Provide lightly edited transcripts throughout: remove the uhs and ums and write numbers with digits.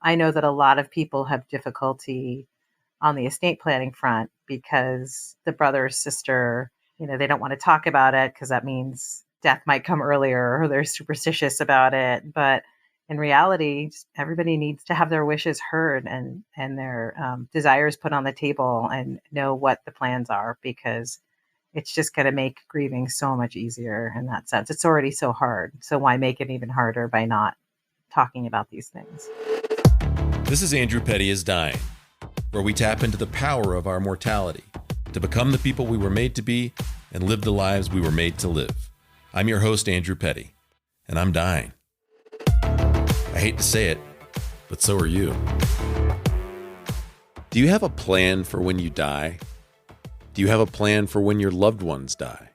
I know that a lot of people have difficulty on the estate planning front because the brother or sister, they don't want to talk about it because that means death might come earlier or they're superstitious about it. But in reality, everybody needs to have their wishes heard and their desires put on the table and know what the plans are, because it's just going to make grieving so much easier in that sense. It's already so hard. So why make it even harder by not talking about these things? This is Andrew Petty is Dying, where we tap into the power of our mortality to become the people we were made to be and live the lives we were made to live. I'm your host, Andrew Petty, and I'm dying. I hate to say it, but so are you. Do you have a plan for when you die? Do you have a plan for when your loved ones die?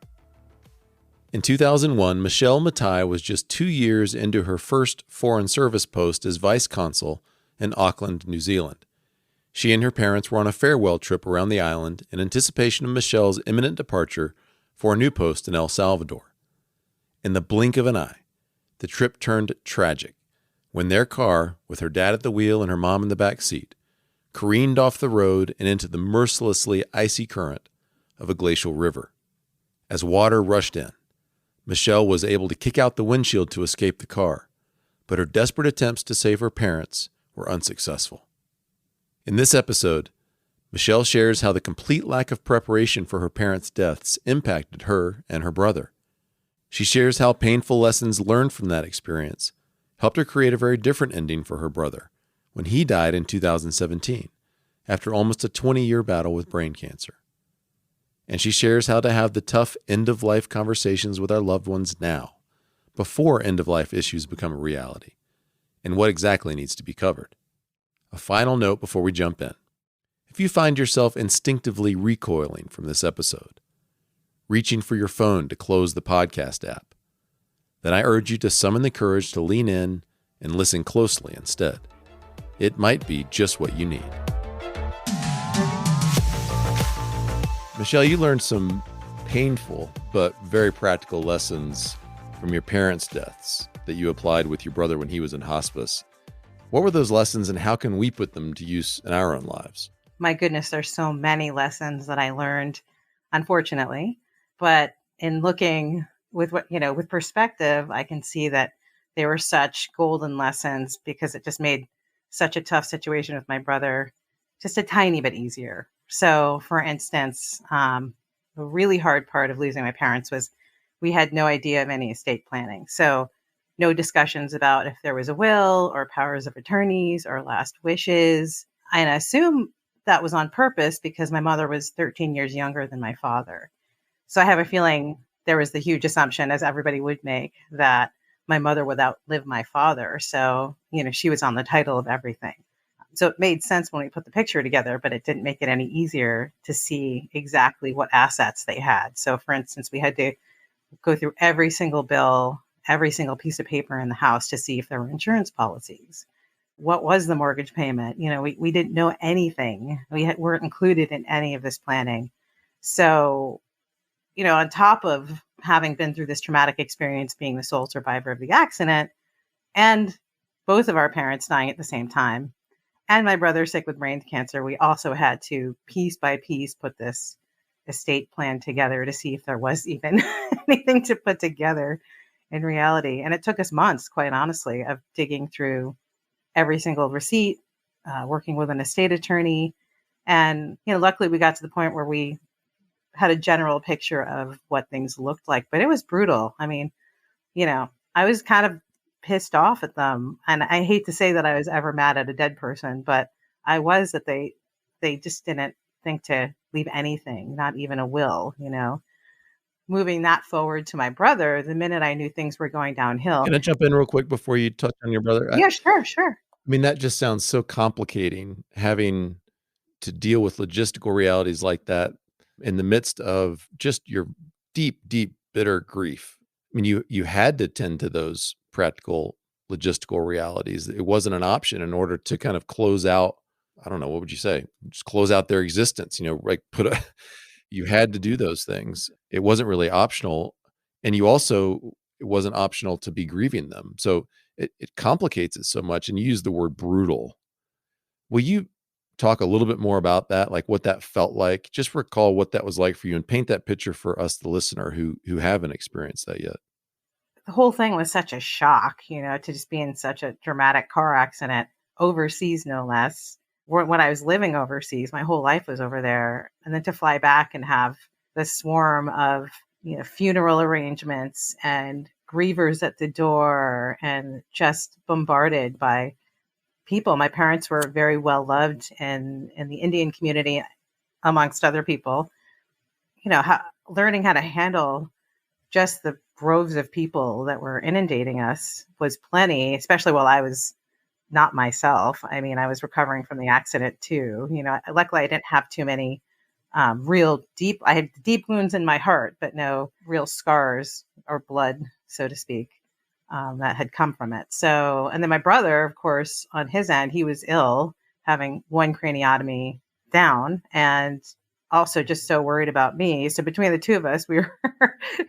In 2001, Michelle Mathai was just 2 years into her first foreign service post as vice consul in Auckland, New Zealand. She and her parents were on a farewell trip around the island in anticipation of Michelle's imminent departure for a new post in El Salvador. In the blink of an eye, the trip turned tragic when their car, with her dad at the wheel and her mom in the back seat, careened off the road and into the mercilessly icy current of a glacial river. As water rushed in, Michelle was able to kick out the windshield to escape the car, but her desperate attempts to save her parents were unsuccessful. In this episode, Michelle shares how the complete lack of preparation for her parents' deaths impacted her and her brother. She shares how painful lessons learned from that experience helped her create a very different ending for her brother when he died in 2017 after almost a 20-year battle with brain cancer. And she shares how to have the tough end-of-life conversations with our loved ones now, before end-of-life issues become a reality, and what exactly needs to be covered. A final note before we jump in. If you find yourself instinctively recoiling from this episode, reaching for your phone to close the podcast app, then I urge you to summon the courage to lean in and listen closely instead. It might be just what you need. Michelle, you learned some painful but very practical lessons from your parents' deaths that you applied with your brother when he was in hospice. What were those lessons and how can we put them to use in our own lives? My goodness, there's so many lessons that I learned, unfortunately. But in looking with with perspective, I can see that they were such golden lessons because it just made such a tough situation with my brother just a tiny bit easier. So, for instance, the really hard part of losing my parents was we had no idea of any estate planning. So no discussions about if there was a will or powers of attorneys or last wishes. And I assume that was on purpose because my mother was 13 years younger than my father. So I have a feeling there was the huge assumption, as everybody would make, that my mother would outlive my father. So, she was on the title of everything. So it made sense when we put the picture together, but it didn't make it any easier to see exactly what assets they had. So, for instance, we had to go through every single bill, every single piece of paper in the house to see if there were insurance policies. What was the mortgage payment? We didn't know anything. We weren't included in any of this planning. So, on top of having been through this traumatic experience, being the sole survivor of the accident, and both of our parents dying at the same time, and my brother sick with brain cancer, we also had to piece by piece put this estate plan together to see if there was even anything to put together in reality. And it took us months, quite honestly, of digging through every single receipt, working with an estate attorney. And, luckily we got to the point where we had a general picture of what things looked like, but it was brutal. I mean, I was kind of pissed off at them. And I hate to say that I was ever mad at a dead person, but I was that they just didn't think to leave anything, not even a will, Moving that forward to my brother, the minute I knew things were going downhill. Can I jump in real quick before you touch on your brother? Yeah, sure. I mean, that just sounds so complicating, having to deal with logistical realities like that in the midst of just your deep, deep, bitter grief. I mean, you had to tend to those practical logistical realities. It wasn't an option in order to kind of close out, I don't know, what would you say? Just close out their existence, like you had to do those things. It wasn't really optional. And it wasn't optional to be grieving them. So it complicates it so much. And you use the word brutal. Will you talk a little bit more about that, like what that felt like? Just recall what that was like for you and paint that picture for us, the listener, who haven't experienced that yet. The whole thing was such a shock, to just be in such a dramatic car accident overseas, no less. When I was living overseas, my whole life was over there. And then to fly back and have the swarm of, funeral arrangements and grievers at the door and just bombarded by people. My parents were very well loved in the Indian community, amongst other people. Learning how to handle just the groves of people that were inundating us was plenty, especially while I was not myself. I mean, I was recovering from the accident too. Luckily I didn't have too many I had deep wounds in my heart, but no real scars or blood, so to speak, that had come from it. So, and then my brother, of course, on his end, he was ill, having one craniotomy down, and also just so worried about me. So between the two of us, we were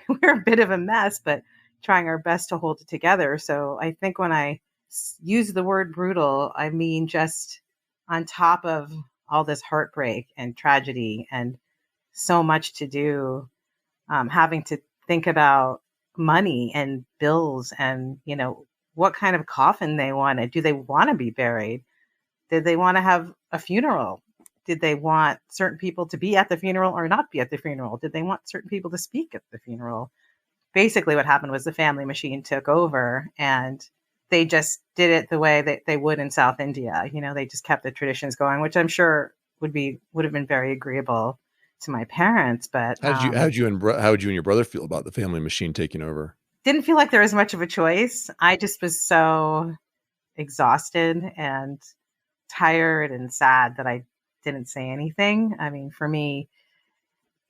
we were a bit of a mess, but trying our best to hold it together. So I think when I use the word brutal, I mean just on top of all this heartbreak and tragedy and so much to do, having to think about money and bills and, what kind of coffin they wanted. Do they want to be buried? Did they want to have a funeral? Did they want certain people to be at the funeral or not be at the funeral? Did they want certain people to speak at the funeral? Basically what happened was the family machine took over and they just did it the way that they would in South India. They just kept the traditions going, which I'm sure would have been very agreeable to my parents. But How would you and your brother feel about the family machine taking over? Didn't feel like there was much of a choice. I just was so exhausted and tired and sad that I didn't say anything. I mean, for me,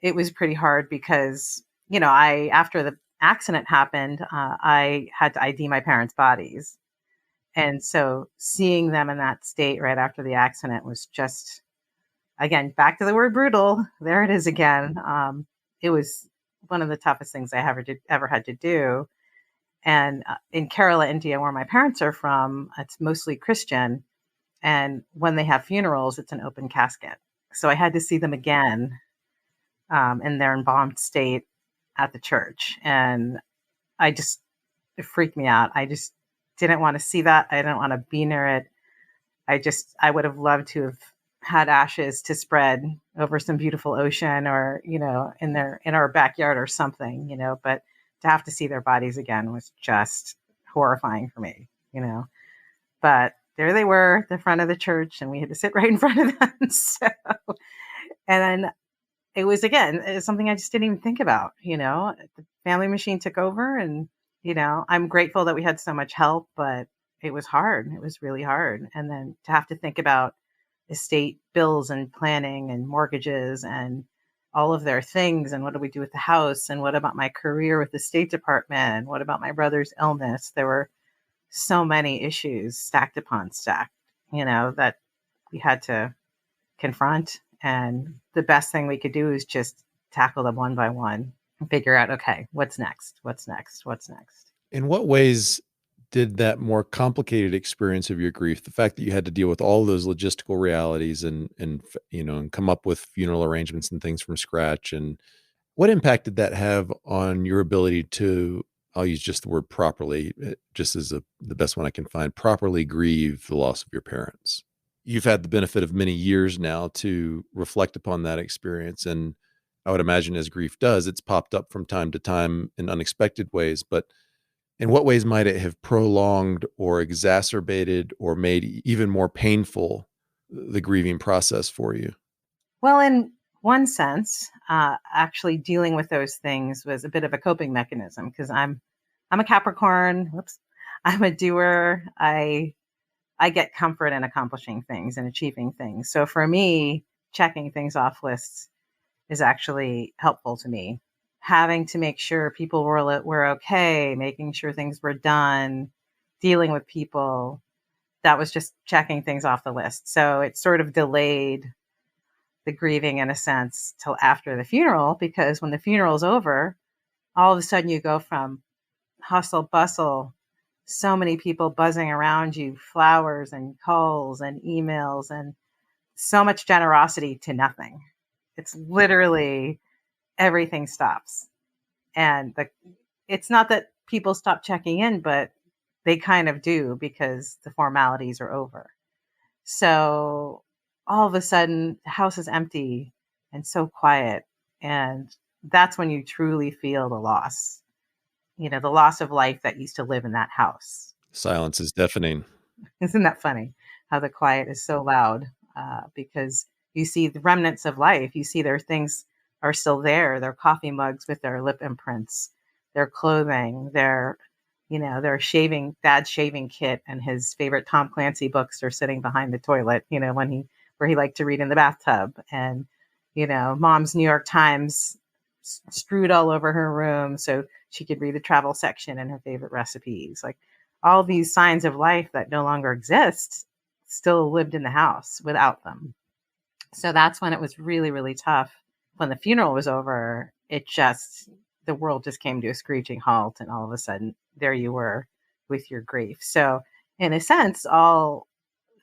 it was pretty hard because, after the accident happened, I had to ID my parents' bodies. And so seeing them in that state right after the accident was just, again, back to the word brutal. There it is again. It was one of the toughest things I ever had to do. And in Kerala, India, where my parents are from, it's mostly Christian. And when they have funerals, it's an open casket. So I had to see them again in their embalmed state at the church. And it freaked me out. I just didn't want to see that. I didn't want to be near it. I would have loved to have had ashes to spread over some beautiful ocean or, in our backyard or something, but to have to see their bodies again was just horrifying for me, but there they were at the front of the church and we had to sit right in front of them. And then it was something I just didn't even think about, the family machine took over and, I'm grateful that we had so much help, but it was hard. It was really hard. And then to have to think about estate bills and planning and mortgages and all of their things. And what do we do with the house? And what about my career with the State Department? And what about my brother's illness? There were so many issues stacked upon stacked, that we had to confront. And the best thing we could do is just tackle them one by one and figure out, okay, what's next? What's next? What's next? In what ways did that more complicated experience of your grief, the fact that you had to deal with all those logistical realities and come up with funeral arrangements and things from scratch, and what impact did that have on your ability to, I'll use just the word properly, just as the best one I can find, properly grieve the loss of your parents? You've had the benefit of many years now to reflect upon that experience. And I would imagine as grief does, it's popped up from time to time in unexpected ways. But in what ways might it have prolonged or exacerbated or made even more painful the grieving process for you? Well, in one sense, actually dealing with those things was a bit of a coping mechanism because I'm a Capricorn. Whoops. I'm a doer. I get comfort in accomplishing things and achieving things. So for me, checking things off lists is actually helpful to me. Having to make sure people were okay, making sure things were done, dealing with people, that was just checking things off the list. So it sort of delayed the grieving in a sense till after the funeral, because when the funeral's over, all of a sudden you go from hustle bustle, so many people buzzing around you, flowers and calls and emails, and so much generosity to nothing. It's literally everything stops. And it's not that people stop checking in, but they kind of do because the formalities are over. So all of a sudden, the house is empty and so quiet. And that's when you truly feel the loss, the loss of life that used to live in that house. Silence is deafening. Isn't that funny how the quiet is so loud? Because you see the remnants of life. You see their things are still there. Their coffee mugs with their lip imprints, their clothing, their dad's shaving kit and his favorite Tom Clancy books are sitting behind the toilet, where he liked to read in the bathtub. And, mom's New York Times strewed all over her room so she could read the travel section and her favorite recipes. Like all these signs of life that no longer exist still lived in the house without them. So that's when it was really, really tough. When the funeral was over, the world just came to a screeching halt. And all of a sudden there you were with your grief. So in a sense, all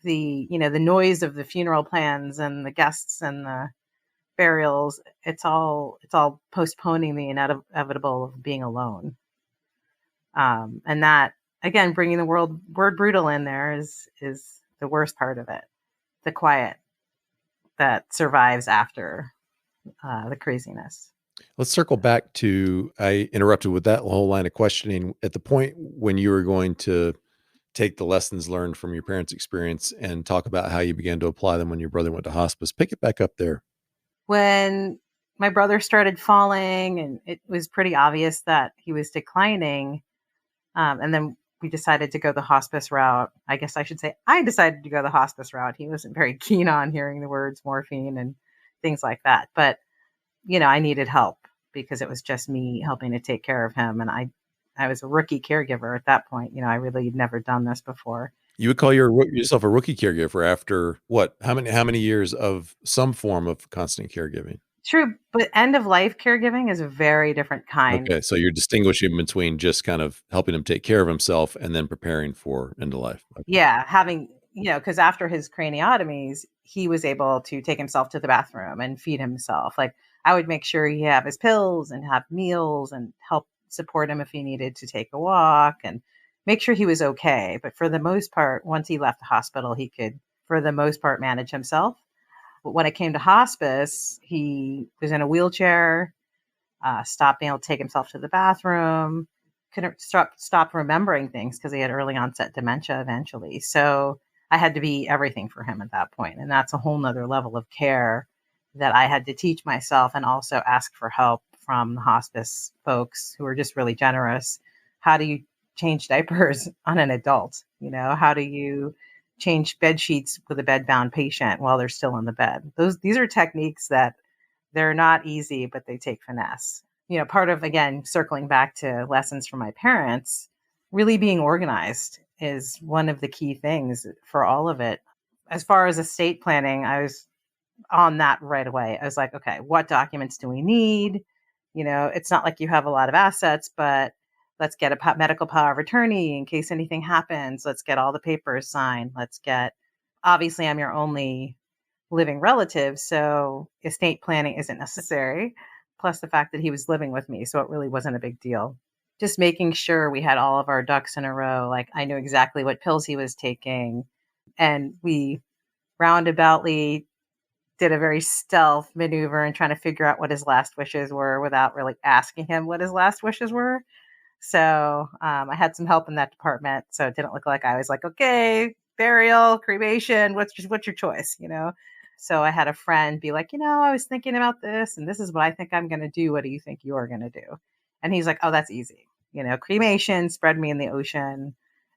the noise of the funeral plans and the guests and the burials, it's all postponing the inevitable of being alone. And that, again, bringing the word brutal in there is the worst part of it. The quiet that survives after the craziness. Let's circle back to, I interrupted with that whole line of questioning at the point when you were going to take the lessons learned from your parents' experience and talk about how you began to apply them when your brother went to hospice. Pick it back up there. When my brother started falling and it was pretty obvious that he was declining, and then we decided to go the hospice route. I guess I should say I decided to go the hospice route. He wasn't very keen on hearing the words morphine and things like that. But, I needed help because it was just me helping to take care of him. And I was a rookie caregiver at that point. I really had never done this before. You would call yourself a rookie caregiver after what? How many years of some form of constant caregiving? True, but end of life caregiving is a very different kind. Okay, so you're distinguishing between just kind of helping him take care of himself and then preparing for end of life. Okay. Yeah, having, because after his craniotomies, he was able to take himself to the bathroom and feed himself. Like I would make sure he have his pills and have meals and help support him if he needed to take a walk and make sure he was okay. But for the most part, once he left the hospital, he could, for the most part, manage himself. But when it came to hospice, he was in a wheelchair, stopped being able to take himself to the bathroom, couldn't stop remembering things because he had early onset dementia eventually. So I had to be everything for him at that point. And that's a whole nother level of care that I had to teach myself and also ask for help from the hospice folks who were just really generous. How do you change diapers on an adult? How do you change bed sheets with a bedbound patient while they're still in the bed? These are techniques that they're not easy, but they take finesse. Part of, again, circling back to lessons from my parents, really being organized is one of the key things for all of it. As far as estate planning, I was on that right away. I was like, okay, what documents do we need? It's not like you have a lot of assets, but let's get a medical power of attorney in case anything happens. Let's get all the papers signed. Obviously, I'm your only living relative, so estate planning isn't necessary. Plus the fact that he was living with me, so it really wasn't a big deal. Just making sure we had all of our ducks in a row. Like I knew exactly what pills he was taking. And we roundaboutly did a very stealth maneuver in trying to figure out what his last wishes were without really asking him what his last wishes were. So I had some help in that department. So it didn't look like I was like, okay, burial, cremation, what's your choice, So I had a friend be like, I was thinking about this and this is what I think I'm going to do. What do you think you're going to do? And he's like, oh, that's easy. Cremation, spread me in the ocean.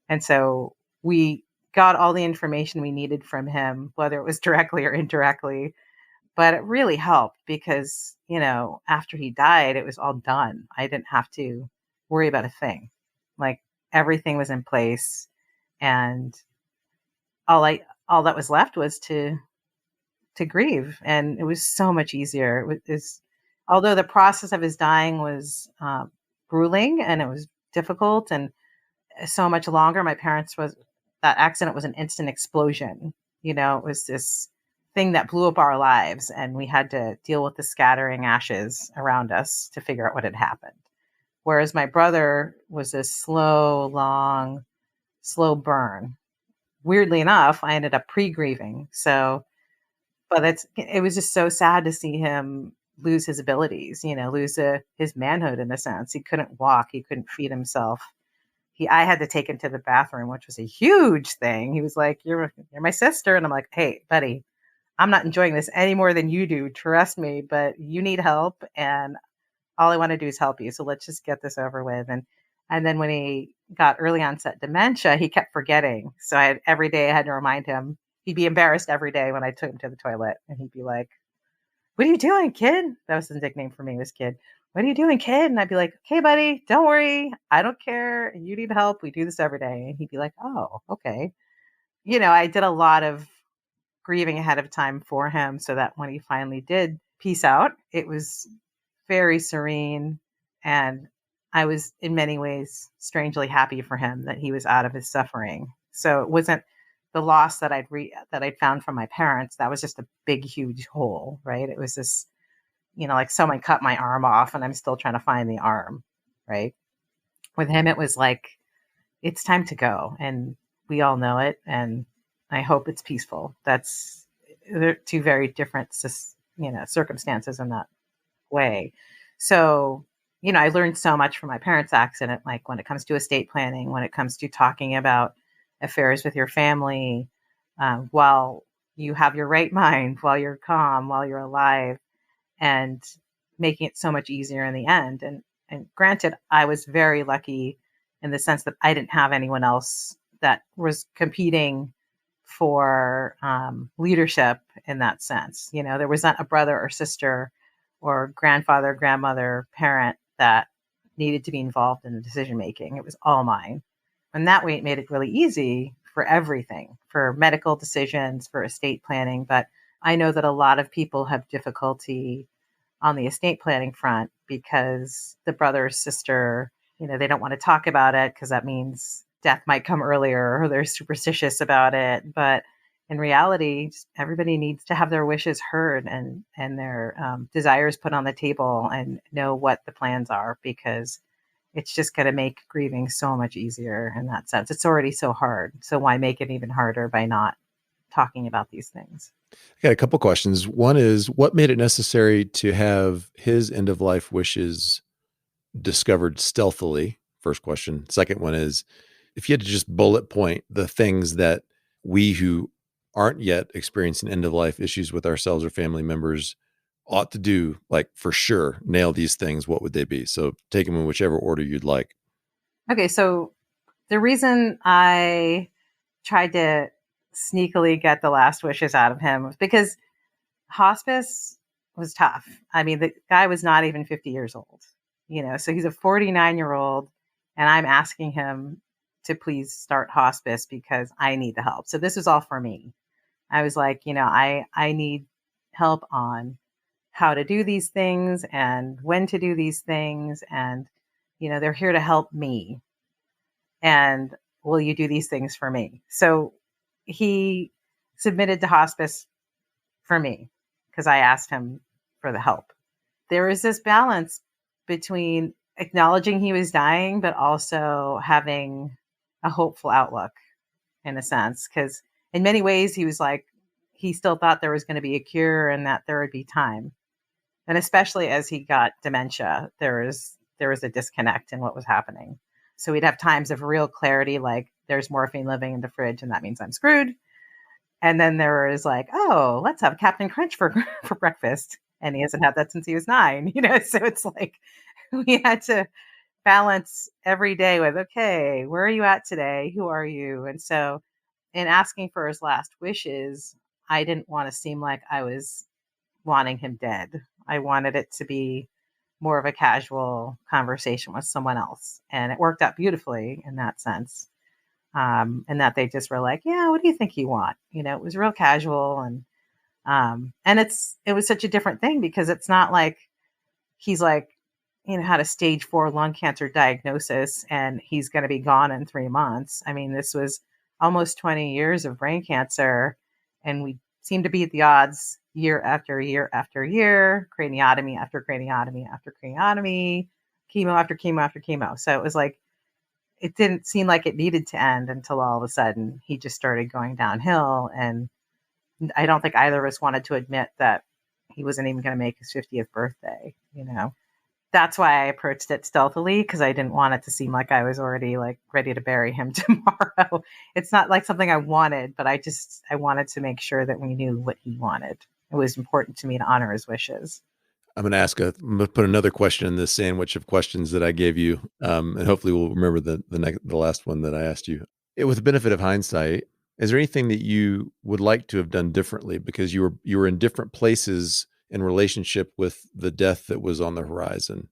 And so we got all the information we needed from him, whether it was directly or indirectly. But it really helped because, after he died, it was all done. I didn't have to worry about a thing. Like everything was in place. And all that was left was to grieve. And it was so much easier. Although the process of his dying was grueling and it was difficult and so much longer. That accident was an instant explosion. It was this thing that blew up our lives, and we had to deal with the scattering ashes around us to figure out what had happened. Whereas my brother was this slow burn. Weirdly enough, I ended up pre-grieving. So, but it was just so sad to see him lose his abilities, lose his manhood in a sense. He couldn't walk. He couldn't feed himself. I had to take him to the bathroom, which was a huge thing. He was like, you're my sister. And I'm like, hey, buddy, I'm not enjoying this any more than you do. Trust me, but you need help. And all I want to do is help you. So let's just get this over with. And then when he got early onset dementia, he kept forgetting. So every day I had to remind him. He'd be embarrassed every day when I took him to the toilet, and he'd be like, what are you doing, kid? That was his nickname for me, was kid. What are you doing, kid? And I'd be like, okay, buddy, don't worry. I don't care. You need help. We do this every day. And he'd be like, oh, okay. I did a lot of grieving ahead of time for him so that when he finally did peace out, it was very serene. And I was in many ways strangely happy for him that he was out of his suffering. So it wasn't the loss that I'd found from my parents. That was just a big, huge hole, right? It was this, like someone cut my arm off and I'm still trying to find the arm, right? With him, it was like, it's time to go. And we all know it. And I hope it's peaceful. They're two very different, circumstances in that way. So, I learned so much from my parents' accident, like when it comes to estate planning, when it comes to talking about affairs with your family, while you have your right mind, while you're calm, while you're alive, and making it so much easier in the end. And granted, I was very lucky in the sense that I didn't have anyone else that was competing for leadership in that sense. There was not a brother or sister or grandfather, grandmother, parent that needed to be involved in the decision making. It was all mine. And that way it made it really easy for everything, for medical decisions, for estate planning. But I know that a lot of people have difficulty on the estate planning front because the brother or sister, they don't want to talk about it because that means death might come earlier, or they're superstitious about it. But in reality, everybody needs to have their wishes heard and their desires put on the table and know what the plans are, because it's just going to make grieving so much easier in that sense. It's already so hard. So why make it even harder by not talking about these things? I got a couple questions. One is, what made it necessary to have his end of life wishes discovered stealthily? First question. Second one is, if you had to just bullet point the things that we who aren't yet experiencing end of life issues with ourselves or family members ought to do, like for sure, nail these things, what would they be? So take them in whichever order you'd like. Okay. So the reason I tried to sneakily get the last wishes out of him was because hospice was tough. I mean, the guy was not even 50 years old, so he's a 49-year-old, and I'm asking him to please start hospice because I need the help. So this was all for me. I was like, I need help on how to do these things and when to do these things. And, they're here to help me. And will you do these things for me? So he submitted to hospice for me because I asked him for the help. There was this balance between acknowledging he was dying, but also having a hopeful outlook in a sense. Because in many ways, he was like, he still thought there was going to be a cure and that there would be time. And especially as he got dementia, there was a disconnect in what was happening. So we'd have times of real clarity, like there's morphine living in the fridge and that means I'm screwed. And then there was like, oh, let's have Captain Crunch for breakfast. And he hasn't had that since he was 9, So it's like we had to balance every day with, okay, where are you at today? Who are you? And so in asking for his last wishes, I didn't want to seem like I was wanting him dead. I wanted it to be more of a casual conversation with someone else. And it worked out beautifully in that sense. And that they just were like, yeah, what do you think you want? It was real casual. And it was such a different thing because it's not like he's like, had a stage 4 lung cancer diagnosis and he's going to be gone in 3 months. I mean, this was almost 20 years of brain cancer, and we seem to beat the odds year after year after year, craniotomy after craniotomy after craniotomy, chemo after chemo after chemo. So it was like, it didn't seem like it needed to end until all of a sudden he just started going downhill. And I don't think either of us wanted to admit that he wasn't even going to make his 50th birthday. That's why I approached it stealthily, because I didn't want it to seem like I was already like ready to bury him tomorrow. It's not like something I wanted, but I wanted to make sure that we knew what he wanted. It was important to me to honor his wishes. I'm going to put another question in this sandwich of questions that I gave you, and hopefully we'll remember the last one that I asked you. With the benefit of hindsight, is there anything that you would like to have done differently, because you were in different places in relationship with the death that was on the horizon?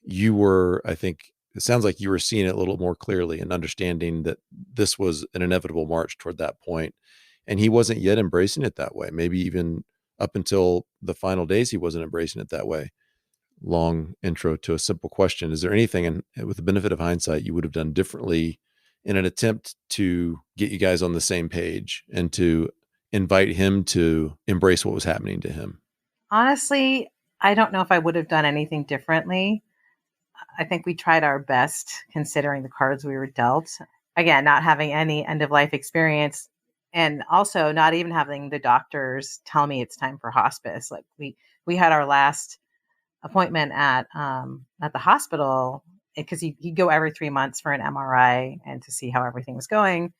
You were, I think, it sounds like you were seeing it a little more clearly and understanding that this was an inevitable march toward that point, and he wasn't yet embracing it that way. Maybe even up until the final days, he wasn't embracing it that way. Long intro to a simple question. Is there anything, with the benefit of hindsight, you would have done differently in an attempt to get you guys on the same page and to invite him to embrace what was happening to him? Honestly, I don't know if I would have done anything differently. I think we tried our best considering the cards we were dealt. Again, not having any end of life experience, and also not even having the doctors tell me it's time for hospice. Like we had our last appointment at the hospital, because he'd go every 3 months for an MRI and to see how everything was going.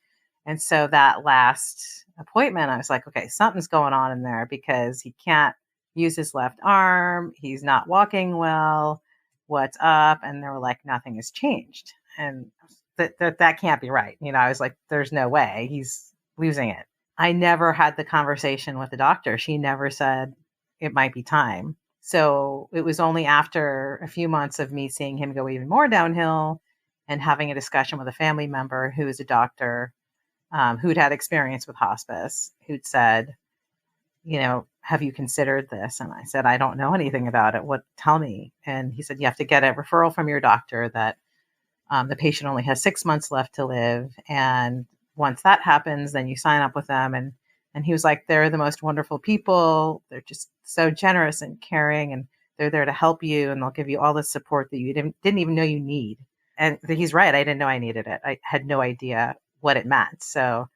And so that last appointment, I was like, okay, something's going on in there, because he can't use his left arm. He's not walking well. What's up? And they were like, nothing has changed. And that can't be right. I was like, there's no way he's losing it. I never had the conversation with the doctor. She never said it might be time. So it was only after a few months of me seeing him go even more downhill and having a discussion with a family member who is a doctor, who'd had experience with hospice, who'd said, have you considered this? And I said, I don't know anything about it. Tell me. And he said, you have to get a referral from your doctor that the patient only has 6 months left to live. And once that happens, then you sign up with them. And he was like, they're the most wonderful people. They're just so generous and caring, and they're there to help you, and they'll give you all the support that you didn't even know you need. And he's right. I didn't know I needed it. I had no idea what it meant. So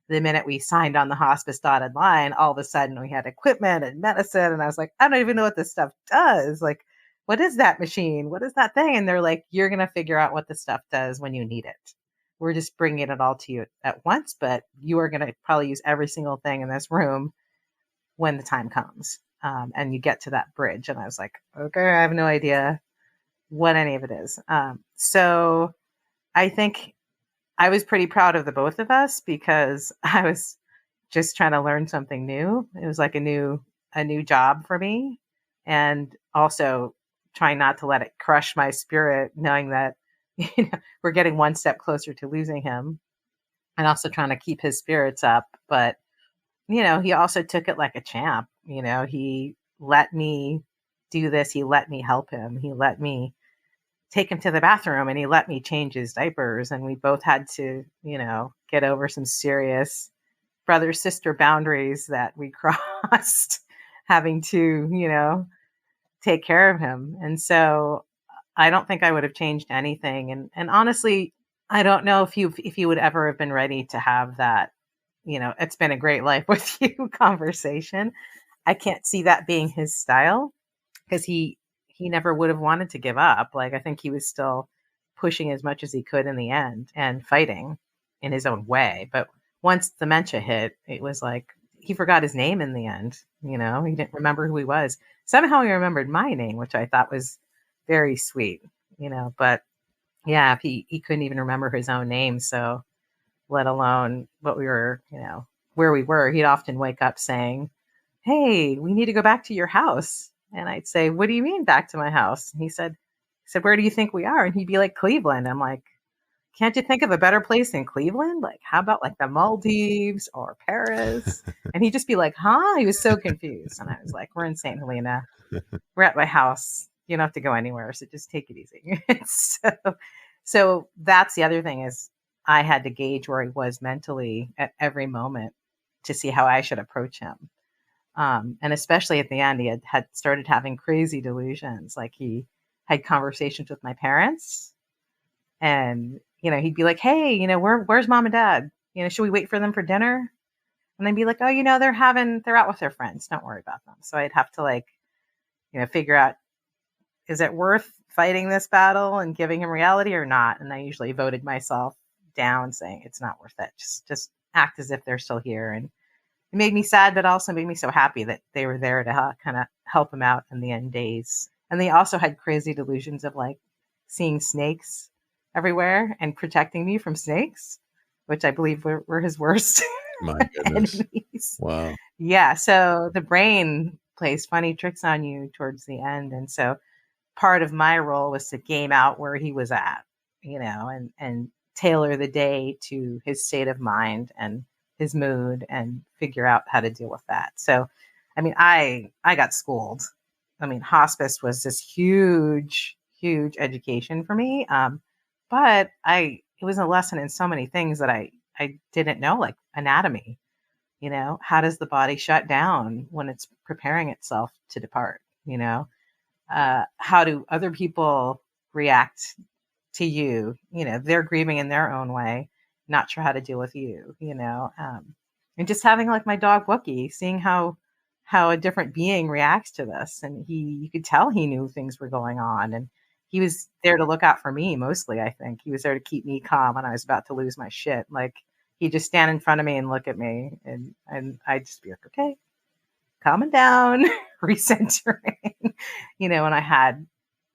the minute we signed on the hospice dotted line, all of a sudden we had equipment and medicine. And I was like, I don't even know what this stuff does. Like, what is that machine? What is that thing? And they're like, you're going to figure out what the stuff does when you need it. We're just bringing it all to you at once, but you are going to probably use every single thing in this room when the time comes. And you get to that bridge. And I was like, okay, I have no idea what any of it is. So I think I was pretty proud of the both of us, because I was just trying to learn something new. It was like a new job for me, and also trying not to let it crush my spirit, knowing that we're getting one step closer to losing him, and also trying to keep his spirits up. But he also took it like a champ. He let me do this. He let me help him. He let me take him to the bathroom, and he let me change his diapers. And we both had to, get over some serious brother-sister boundaries that we crossed having to, take care of him. And so I don't think I would have changed anything. And honestly, I don't know if you would ever have been ready to have that, it's been a great life with you conversation. I can't see that being his style, because he never would have wanted to give up. Like, I think he was still pushing as much as he could in the end and fighting in his own way. But once dementia hit, it was like he forgot his name in the end. He didn't remember who he was. Somehow he remembered my name, which I thought was very sweet, but yeah, he couldn't even remember his own name. So let alone what we were, where we were. He'd often wake up saying, hey, we need to go back to your house. And I'd say, what do you mean back to my house? And he said, where do you think we are? And he'd be like, Cleveland. I'm like, can't you think of a better place than Cleveland? Like, how about like the Maldives or Paris? And he'd just be like, huh? He was so confused. And I was like, we're in St. Helena. We're at my house. You don't have to go anywhere. So just take it easy. So that's the other thing is I had to gauge where he was mentally at every moment to see how I should approach him. And especially at the end, he had started having crazy delusions. Like he had conversations with my parents and, he'd be like, hey, where's mom and dad? Should we wait for them for dinner? And they'd be like, oh, they're out with their friends. Don't worry about them. So I'd have to figure out, is it worth fighting this battle and giving him reality or not? And I usually voted myself down saying it's not worth it. Just act as if they're still here. And it made me sad, but also made me so happy that they were there to kind of help him out in the end days. And they also had crazy delusions of seeing snakes everywhere and protecting me from snakes, which I believe were his worst My goodness. enemies. Wow. Yeah. So the brain plays funny tricks on you towards the end. And so part of my role was to game out where he was at, and tailor the day to his state of mind and his mood and figure out how to deal with that. So, I got schooled. Hospice was this huge, huge education for me. But it was a lesson in so many things that I didn't know, like anatomy. How does the body shut down when it's preparing itself to depart? How do other people react to you? They're grieving in their own way, not sure how to deal with you, and just having my dog Wookie, seeing how a different being reacts to this. And you could tell he knew things were going on, and he was there to look out for me. Mostly, I think he was there to keep me calm when I was about to lose my shit. He'd just stand in front of me and look at me, and I'd just be like, okay, calming down, recentering, and I had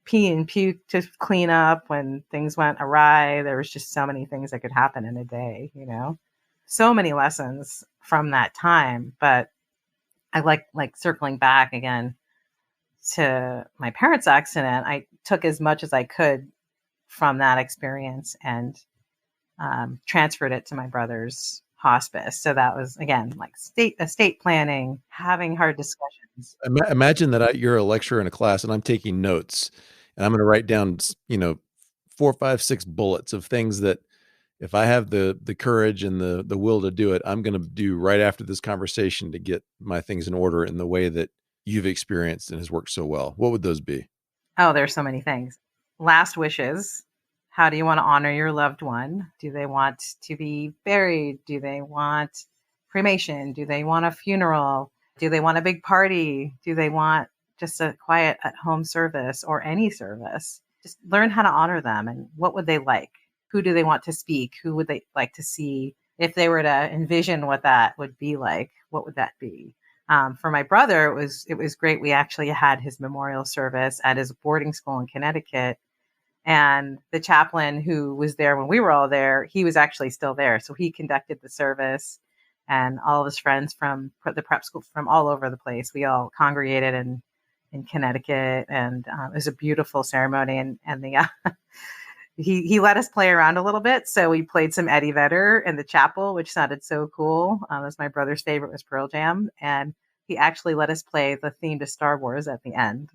pee and puke to clean up when things went awry. There was just so many things that could happen in a day, so many lessons from that time. But I like circling back again to my parents' accident. I took as much as I could from that experience and transferred it to my brother's hospice. So that was, again, estate planning, having hard discussions. Imagine that you're a lecturer in a class and I'm taking notes and I'm going to write down, 4, 5, 6 bullets of things that if I have the courage and the will to do it, I'm going to do right after this conversation to get my things in order in the way that you've experienced and has worked so well. What would those be? Oh, there's so many things. Last wishes. How do you want to honor your loved one? Do they want to be buried? Do they want cremation? Do they want a funeral? Do they want a big party? Do they want just a quiet at-home service or any service? Just learn how to honor them. And what would they like? Who do they want to speak? Who would they like to see? If they were to envision what that would be like, what would that be? For my brother, it was great. We actually had his memorial service at his boarding school in Connecticut. And the chaplain who was there when we were all there, he was actually still there. So he conducted the service, and all of his friends from the prep school from all over the place. We all congregated in Connecticut, and it was a beautiful ceremony. And the he let us play around a little bit. So we played some Eddie Vedder in the chapel, which sounded so cool. As my brother's favorite was Pearl Jam. And he actually let us play the theme to Star Wars at the end.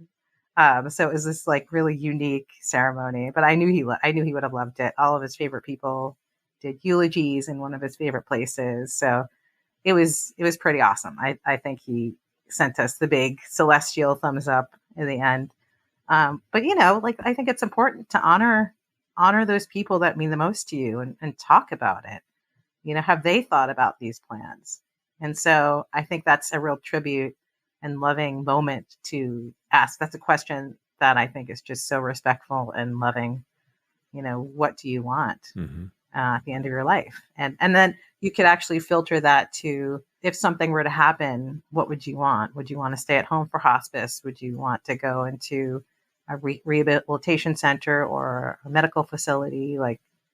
So it was this really unique ceremony, but I knew he would have loved it. All of his favorite people did eulogies in one of his favorite places. So it was pretty awesome. I think he sent us the big celestial thumbs up in the end. But I think it's important to honor those people that mean the most to you and talk about it. Have they thought about these plans? And so I think that's a real tribute and loving moment to ask. That's a question that I think is just so respectful and loving. What do you want at the end of your life? And then you could actually filter that to, if something were to happen, what would you want? Would you want to stay at home for hospice? Would you want to go into a rehabilitation center or a medical facility?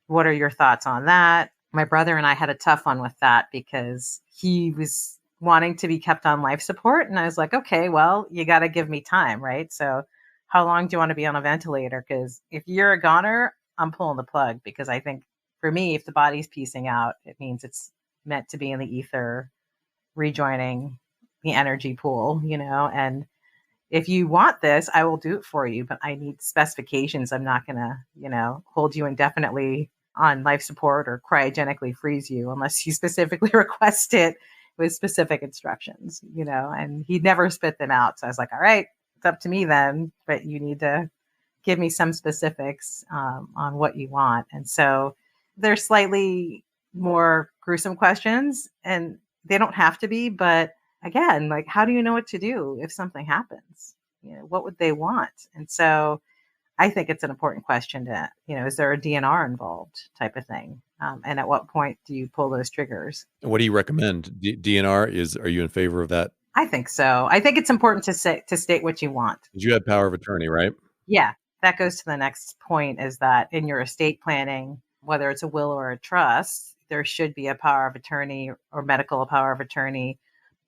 What are your thoughts on that? My brother and I had a tough one with that because he was wanting to be kept on life support. And I was like, okay, well, you got to give me time, right? So how long do you want to be on a ventilator? Because if you're a goner, I'm pulling the plug, because I think for me, if the body's piecing out, it means it's meant to be in the ether, rejoining the energy pool, and if you want this, I will do it for you, but I need specifications. I'm not going to, hold you indefinitely on life support or cryogenically freeze you unless you specifically request it with specific instructions, and he never spit them out. So I was like, all right, it's up to me then, but you need to give me some specifics on what you want. And so they're slightly more gruesome questions, and they don't have to be, but again, like, how do you know what to do if something happens? What would they want? And so I think it's an important question to, is there a DNR involved type of thing? And at what point do you pull those triggers? What do you recommend? DNR are you in favor of that? I think so. I think it's important to state what you want. You have power of attorney, right? Yeah. That goes to the next point, is that in your estate planning, whether it's a will or a trust, there should be a power of attorney or medical power of attorney.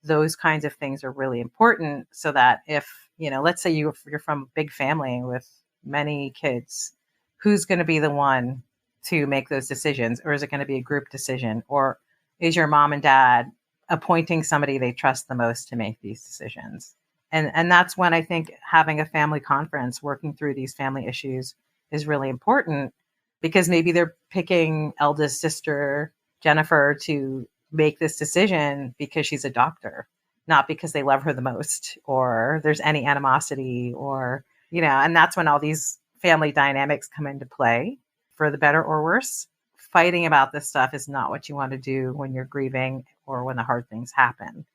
Those kinds of things are really important, so that if, let's say you're from a big family with many kids, who's going to be the one to make those decisions? Or is it going to be a group decision? Or is your mom and dad appointing somebody they trust the most to make these decisions? And that's when I think having a family conference, working through these family issues, is really important, because maybe they're picking eldest sister Jennifer to make this decision because she's a doctor, not because they love her the most or there's any animosity, or, and that's when all these family dynamics come into play, for the better or worse. Fighting about this stuff is not what you want to do when you're grieving or when the hard things happen.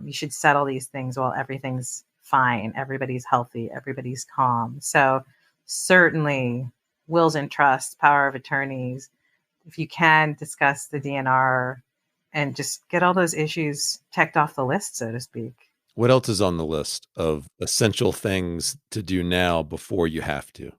You should settle these things while everything's fine, everybody's healthy, everybody's calm. So certainly wills and trusts, power of attorneys, if you can discuss the DNR and just get all those issues checked off the list, so to speak. What else is on the list of essential things to do now before you have to?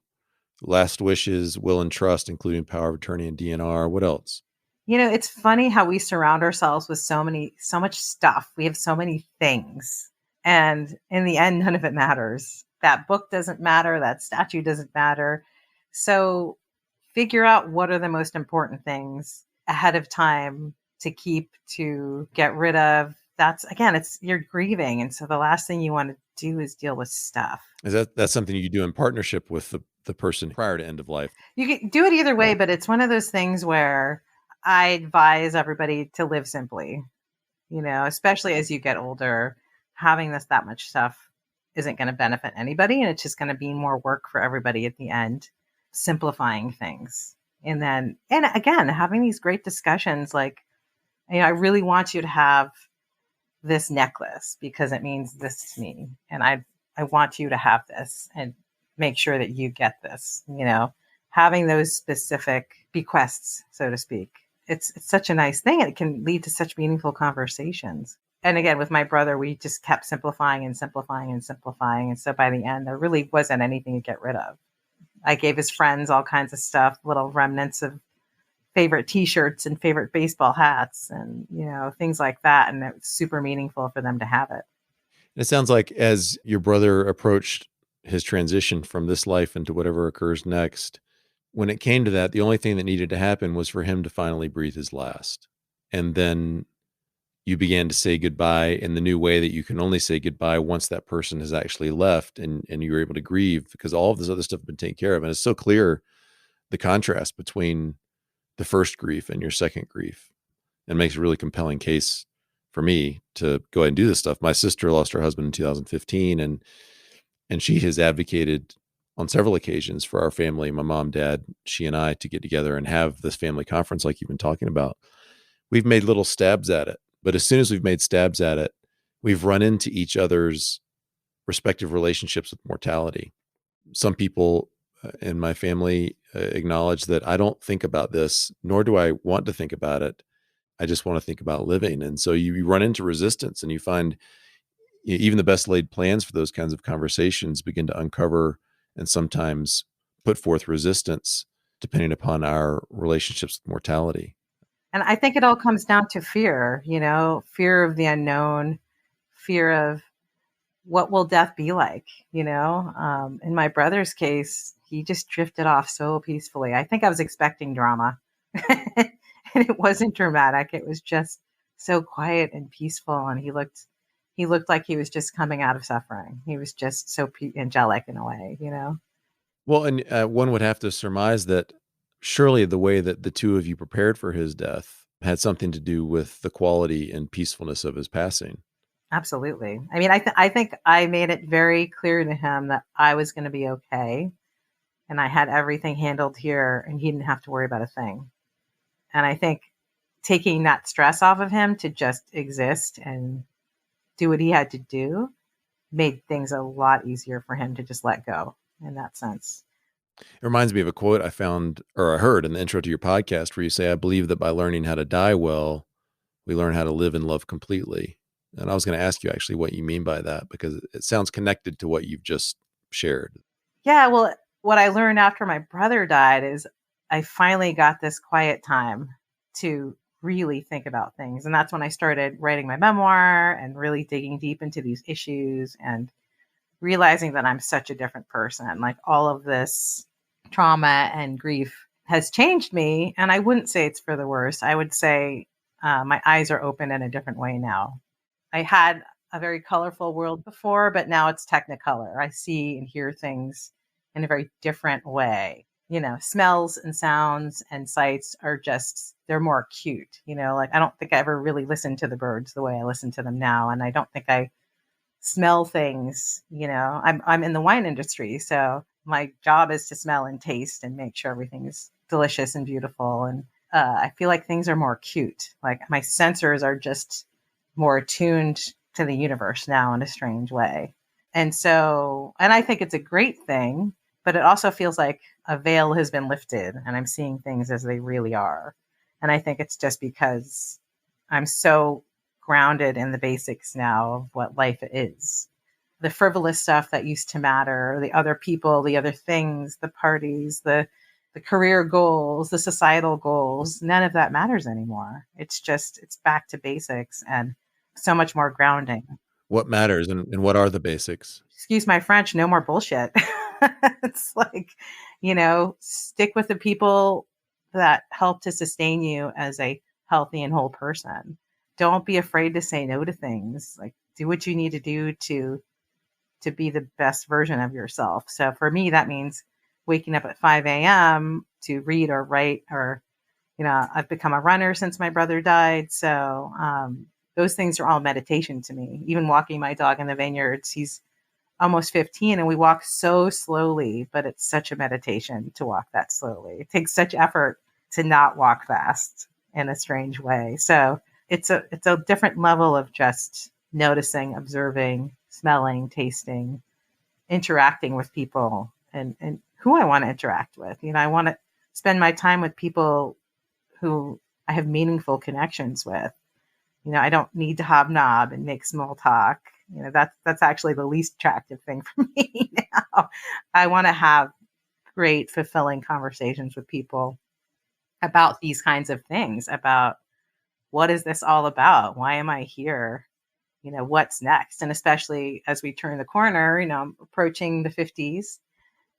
Last wishes, will and trust, including power of attorney and DNR. What else? It's funny how we surround ourselves with so much stuff. We have so many things. And in the end, none of it matters. That book doesn't matter. That statue doesn't matter. So figure out what are the most important things ahead of time to keep, to get rid of. You're grieving. And so the last thing you want to do is deal with stuff. That's something you do in partnership with the person prior to end of life? You can do it either way, but it's one of those things where I advise everybody to live simply, especially as you get older. Having that much stuff isn't going to benefit anybody, and it's just going to be more work for everybody at the end. Simplifying things. And again, having these great discussions, like, I really want you to have this necklace because it means this to me. And I want you to have this and make sure that you get this, having those specific bequests, so to speak. It's such a nice thing, and it can lead to such meaningful conversations. And again, with my brother, we just kept simplifying and simplifying and simplifying. And so by the end, there really wasn't anything to get rid of. I gave his friends all kinds of stuff, little remnants of favorite T-shirts and favorite baseball hats and, things like that. And it was super meaningful for them to have it. It sounds like as your brother approached his transition from this life into whatever occurs next, when it came to that, the only thing that needed to happen was for him to finally breathe his last. And then you began to say goodbye in the new way that you can only say goodbye once that person has actually left, and you were able to grieve because all of this other stuff has been taken care of. And it's so clear, the contrast between the first grief and your second grief, and makes a really compelling case for me to go ahead and do this stuff. My sister lost her husband in 2015, and she has advocated on several occasions for our family, my mom, dad, she and I, to get together and have this family conference like you've been talking about. We've made little stabs at it, but as soon as we've made stabs at it, we've run into each other's respective relationships with mortality. Some people in my family acknowledge that I don't think about this, nor do I want to think about it. I just want to think about living. And so you run into resistance, and you find even the best laid plans for those kinds of conversations begin to uncover and sometimes put forth resistance depending upon our relationships with mortality. And I think it all comes down to fear, fear of the unknown, fear of what will death be like, in my brother's case, he just drifted off so peacefully. I think I was expecting drama and it wasn't dramatic. It was just so quiet and peaceful. And he looked he looked like he was just coming out of suffering. He was just so angelic in a way, you know? Well, and one would have to surmise that surely the way that the two of you prepared for his death had something to do with the quality and peacefulness of his passing. Absolutely. I mean, I think I made it very clear to him that I was going to be okay and I had everything handled here and he didn't have to worry about a thing. And I think taking that stress off of him to just exist and do what he had to do made things a lot easier for him to just let go in that sense. It reminds me of a quote I found or I heard in the intro to your podcast where you say, I believe that by learning how to die well, we learn how to live and love completely. And I was going to ask you actually what you mean by that, because it sounds connected to what you've just shared. Yeah, well, what I learned after my brother died is I finally got this quiet time to really think about things. And that's when I started writing my memoir and really digging deep into these issues and realizing that I'm such a different person. Like all of this trauma and grief has changed me. And I wouldn't say it's for the worse. I would say my eyes are open in a different way now. I had a very colorful world before, but now it's technicolor. I see and hear things in a very different way. You know, smells and sounds and sights are just, they're more acute. You know, like I don't think I ever really listened to the birds the way I listen to them now. And I don't think I smell things, you know. I'm in the wine industry, so my job is to smell and taste and make sure everything is delicious and beautiful. And I feel like things are more acute. Like my sensors are just more attuned to the universe now in a strange way. And so, and I think it's a great thing, but it also feels like a veil has been lifted and I'm seeing things as they really are. And I think it's just because I'm so grounded in the basics now of what life is. The frivolous stuff that used to matter, the other people, the other things, the parties, the career goals, the societal goals, none of that matters anymore. It's just, it's back to basics and so much more grounding. What matters and what are the basics? Excuse my French, no more bullshit. It's like, you know, stick with the people that help to sustain you as a healthy and whole person. Don't be afraid to say no to things. Like do what you need to do to be the best version of yourself. So for me, that means waking up at 5 a.m. to read or write, or, you know, I've become a runner since my brother died. So those things are all meditation to me. Even walking my dog in the vineyards, he's almost 15 and we walk so slowly, but it's such a meditation to walk that slowly. It takes such effort to not walk fast in a strange way. So it's a different level of just noticing, observing, smelling, tasting, interacting with people and who I want to interact with. You know, I want to spend my time with people who I have meaningful connections with. You know, I don't need to hobnob and make small talk. You know, that's actually the least attractive thing for me now. I want to have great, fulfilling conversations with people about these kinds of things, about what is this all about? Why am I here? You know, what's next? And especially as we turn the corner, you know, I'm approaching the 50s.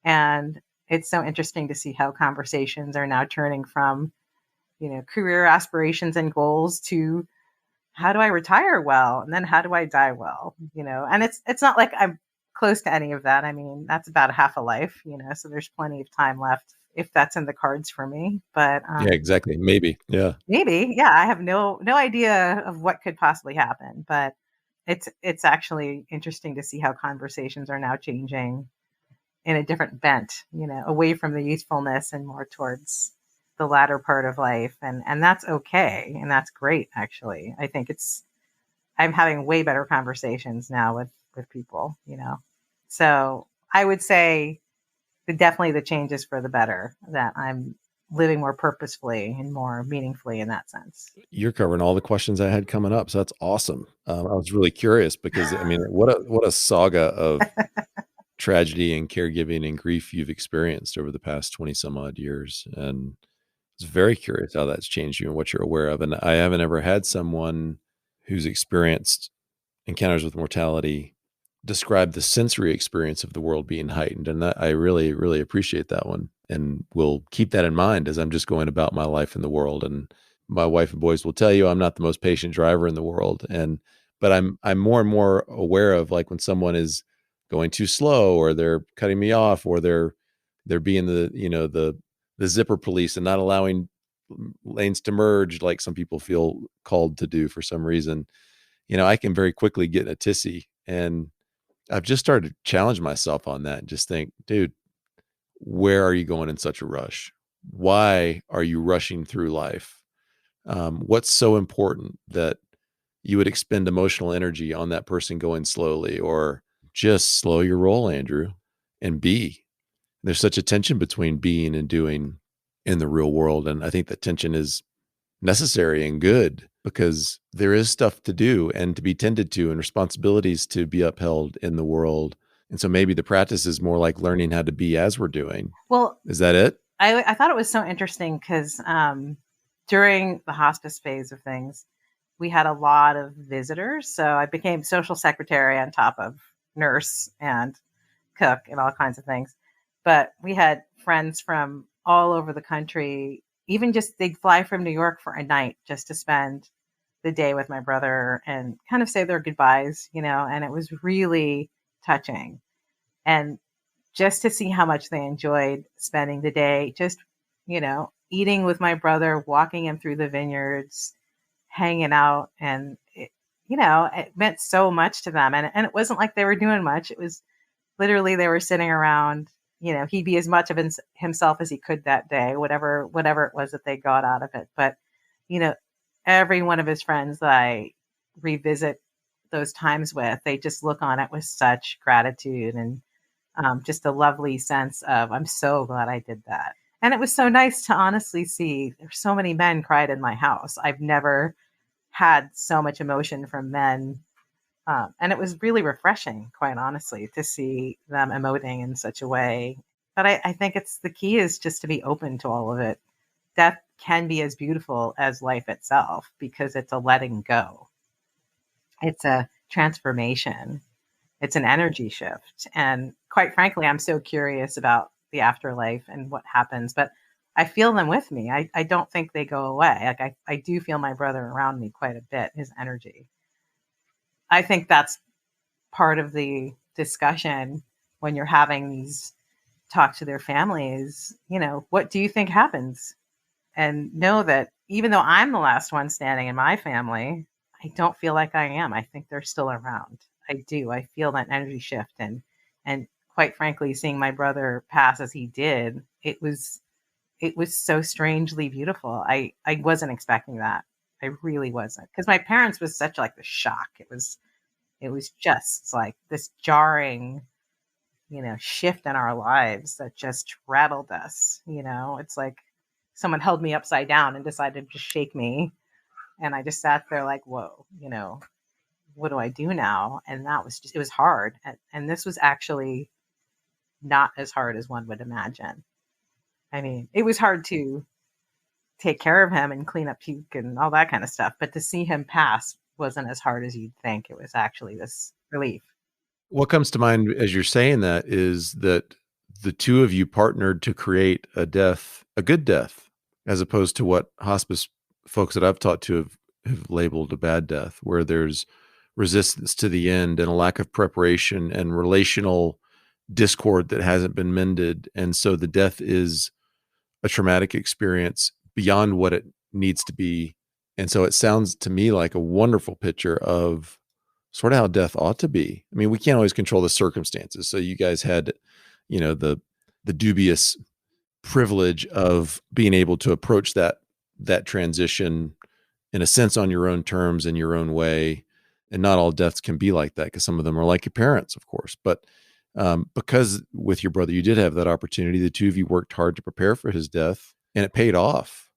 And it's so interesting to see how conversations are now turning from, you know, career aspirations and goals to how do I retire well? And then how do I die well? You know, and it's not like I'm close to any of that. I mean, that's about half a life, you know, so there's plenty of time left if that's in the cards for me. But Yeah, exactly. Maybe. Yeah. maybe, yeah, I have no idea of what could possibly happen, but it's actually interesting to see how conversations are now changing in a different bent, you know, away from the youthfulness and more towards the latter part of life. And that's okay. And that's great, actually. I think I'm having way better conversations now with people, you know. So I would say that definitely the change is for the better, that I'm living more purposefully and more meaningfully in that sense. You're covering all the questions I had coming up. So that's awesome. I was really curious because I mean, what a saga of tragedy and caregiving and grief you've experienced over the past 20 some odd years. And I was very curious how that's changed you and what you're aware of. And I haven't ever had someone who's experienced encounters with mortality describe the sensory experience of the world being heightened. And that I really, really appreciate that one. And will keep that in mind as I'm just going about my life in the world. And my wife and boys will tell you I'm not the most patient driver in the world. But but I'm more and more aware of like when someone is going too slow, or they're cutting me off, or they're being the zipper police and not allowing lanes to merge like some people feel called to do for some reason. I can very quickly get in a tizzy, and I've just started to challenge myself on that and just think, dude, where are you going in such a rush? Why are you rushing through life? What's so important that you would expend emotional energy on that person going slowly? Or just slow your roll, Andrew, and be. There's such a tension between being and doing in the real world. And I think that tension is necessary and good, because there is stuff to do and to be tended to and responsibilities to be upheld in the world. And so maybe the practice is more like learning how to be as we're doing. Well, Is that it? I thought it was so interesting because during the hospice phase of things, we had a lot of visitors. So I became social secretary on top of nurse and cook and all kinds of things. But we had friends from all over the country. Even just they'd fly from New York for a night just to spend the day with my brother and kind of say their goodbyes, and it was really touching. And just to see how much they enjoyed spending the day, just, eating with my brother, walking him through the vineyards, hanging out. And, it meant so much to them. And it wasn't like they were doing much. It was literally they were sitting around, he'd be as much of himself as he could that day, whatever it was that they got out of it. But, every one of his friends that I revisit those times with, they just look on it with such gratitude and just a lovely sense of, I'm so glad I did that. And it was so nice to honestly see there's so many men cried in my house. I've never had so much emotion from men. And it was really refreshing, quite honestly, to see them emoting in such a way. But I think the key is just to be open to all of it. Death can be as beautiful as life itself because it's a letting go. It's a transformation. It's an energy shift. And quite frankly, I'm so curious about the afterlife and what happens, but I feel them with me. I don't think they go away. Like I do feel my brother around me quite a bit, his energy. I think that's part of the discussion when you're having these talk to their families, what do you think happens? And know that even though I'm the last one standing in my family, I don't feel like I am. I think they're still around. I do. I feel that energy shift. And quite frankly, seeing my brother pass as he did, it was so strangely beautiful. I wasn't expecting that. I really wasn't. Because my parents was such like the shock. It was just like this jarring, shift in our lives that just rattled us. It's like someone held me upside down and decided to shake me. And I just sat there like, whoa, what do I do now? And that was it was hard. And this was actually not as hard as one would imagine. I mean, it was hard to take care of him and clean up puke and all that kind of stuff. But to see him pass wasn't as hard as you'd think. It was actually this relief. What comes to mind as you're saying that is that the two of you partnered to create a good death, as opposed to what hospice folks that I've talked to have labeled a bad death, where there's resistance to the end and a lack of preparation and relational discord that hasn't been mended. And so the death is a traumatic experience beyond what it needs to be. And so it sounds to me like a wonderful picture of sort of how death ought to be. I mean, we can't always control the circumstances. So you guys had, the dubious privilege of being able to approach that transition in a sense on your own terms in your own way. And not all deaths can be like that, because some of them are like your parents, of course. But because with your brother, you did have that opportunity. The two of you worked hard to prepare for his death, and it paid off.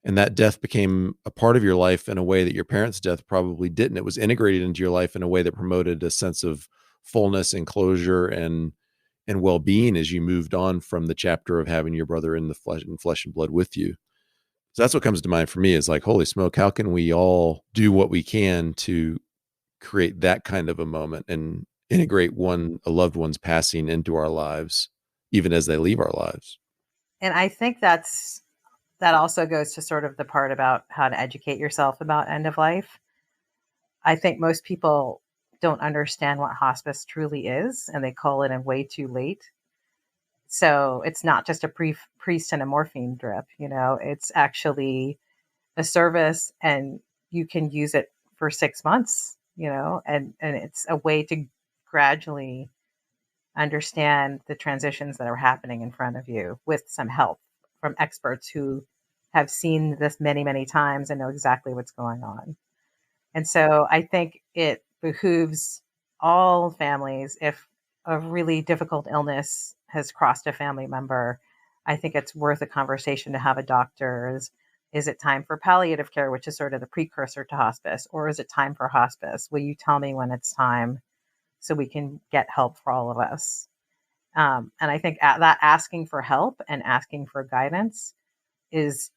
And that death became a part of your life in a way that your parents' death probably didn't. It was integrated into your life in a way that promoted a sense of fullness and closure and well-being as you moved on from the chapter of having your brother in the flesh and blood with you. So that's what comes to mind for me, is like, holy smoke, how can we all do what we can to create that kind of a moment and integrate a loved one's passing into our lives, even as they leave our lives. And I think that also goes to sort of the part about how to educate yourself about end of life. I think most people don't understand what hospice truly is, and they call it in way too late. So it's not just a priest and a morphine drip, it's actually a service, and you can use it for 6 months, and it's a way to gradually understand the transitions that are happening in front of you with some help from experts who have seen this many, many times and know exactly what's going on. And so I think it behooves all families, if a really difficult illness has crossed a family member, I think it's worth a conversation to have a doctor. Is it time for palliative care, which is sort of the precursor to hospice, or is it time for hospice? Will you tell me when it's time so we can get help for all of us? And I think that asking for help and asking for guidance is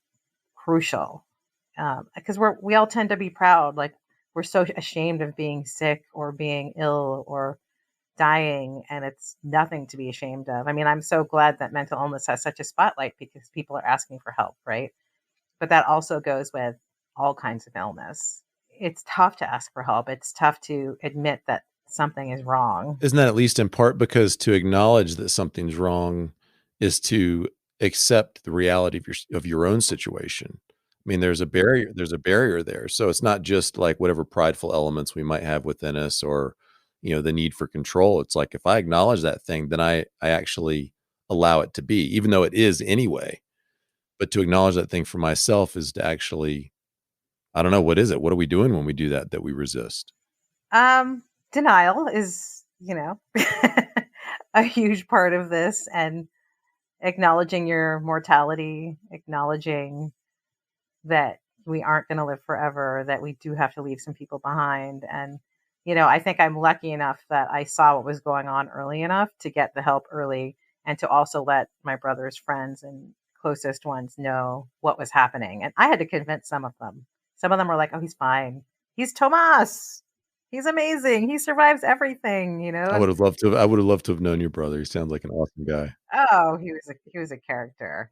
crucial, because we all tend to be proud. Like, we're so ashamed of being sick or being ill or dying, and it's nothing to be ashamed of. I mean, I'm so glad that mental illness has such a spotlight because people are asking for help, right? But that also goes with all kinds of illness. It's tough to ask for help. It's tough to admit that something is wrong. Isn't that at least in part because to acknowledge that something's wrong is to accept the reality of your own situation? I mean, there's a barrier there. So it's not just like whatever prideful elements we might have within us, or, the need for control. It's like, if I acknowledge that thing, then I actually allow it to be, even though it is anyway. But to acknowledge that thing for myself is to actually, I don't know, what is it? What are we doing when we do that we resist? Denial is, a huge part of this, and acknowledging your mortality, acknowledging that we aren't going to live forever, that we do have to leave some people behind. And, I think I'm lucky enough that I saw what was going on early enough to get the help early, and to also let my brother's friends and closest ones know what was happening. And I had to convince some of them. Some of them were like, "Oh, he's fine. He's Tomas. He's amazing. He survives everything," I would have loved to have known your brother. He sounds like an awesome guy. Oh, he was a character.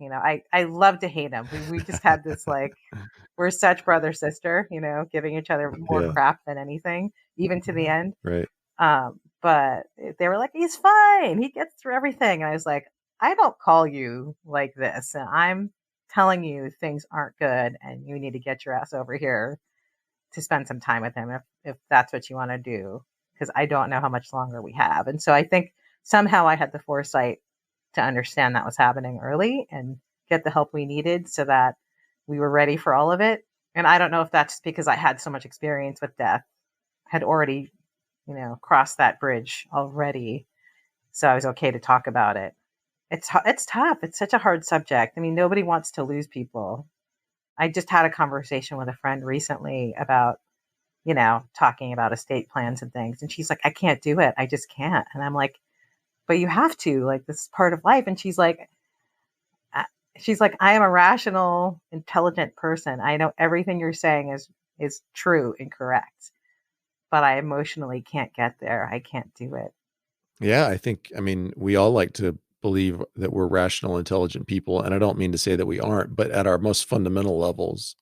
I love to hate him. We just had this, like, we're such brother sister, giving each other more Yeah. crap than anything, even to the end. Right. But they were like, "He's fine. He gets through everything." And I was like, "I don't call you like this. And I'm telling you things aren't good, and you need to get your ass over here to spend some time with him if that's what you want to do, because I don't know how much longer we have." And so I think somehow I had the foresight to understand that was happening early and get the help we needed so that we were ready for all of it. And I don't know if that's because I had so much experience with death, had already, crossed that bridge already. So I was okay to talk about it. It's tough. It's such a hard subject. I mean, nobody wants to lose people. I just had a conversation with a friend recently about, talking about estate plans and things. And she's like, "I can't do it. I just can't." And I'm like, "But you have to, like, this is part of life." And uh, she's like, "I am a rational, intelligent person. I know everything you're saying is true and correct, but I emotionally can't get there. I can't do it." Yeah, I mean, we all like to believe that we're rational, intelligent people. And I don't mean to say that we aren't, but at our most fundamental levels,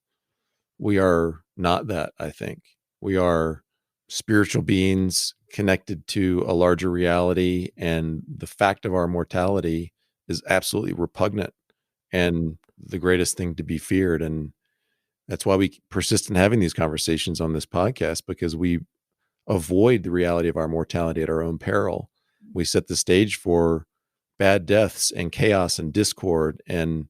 we are not that, I think. We are spiritual beings connected to a larger reality. And the fact of our mortality is absolutely repugnant and the greatest thing to be feared. And that's why we persist in having these conversations on this podcast, because we avoid the reality of our mortality at our own peril. We set the stage for bad deaths and chaos and discord and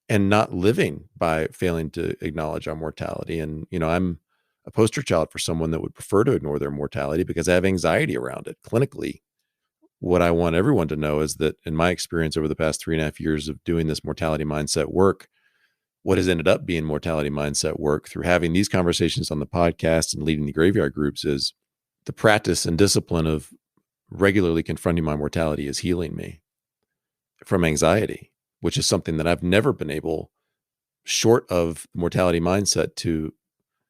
not living by failing to acknowledge our mortality. And, I'm a poster child for someone that would prefer to ignore their mortality because I have anxiety around it. Clinically, what I want everyone to know is that in my experience over the past 3.5 years of doing this mortality mindset work, what has ended up being mortality mindset work through having these conversations on the podcast and leading the graveyard groups is the practice and discipline of regularly confronting my mortality is healing me from anxiety, which is something that I've never been able, short of mortality mindset, to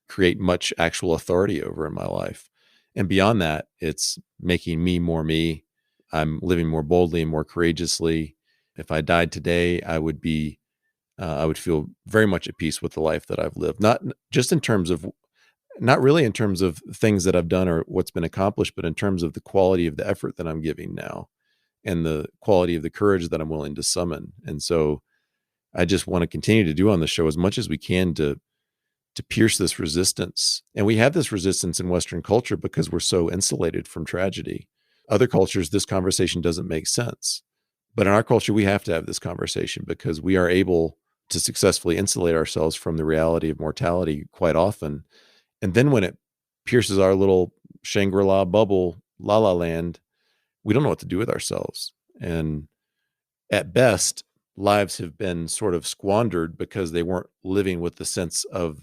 create much actual authority over in my life. And beyond that, it's making me more me. I'm living more boldly and more courageously. If I died today, I would feel very much at peace with the life that I've lived, not just in terms of not really in terms of things that I've done or what's been accomplished, but in terms of the quality of the effort that I'm giving now and the quality of the courage that I'm willing to summon. And so I just want to continue to do on the show as much as we can to pierce this resistance. And we have this resistance in Western culture because we're so insulated from tragedy. Other cultures, this conversation doesn't make sense. But in our culture, we have to have this conversation because we are able to successfully insulate ourselves from the reality of mortality quite often. And then when it pierces our little Shangri-La bubble, la la land, we don't know what to do with ourselves. And at best, lives have been sort of squandered because they weren't living with the sense of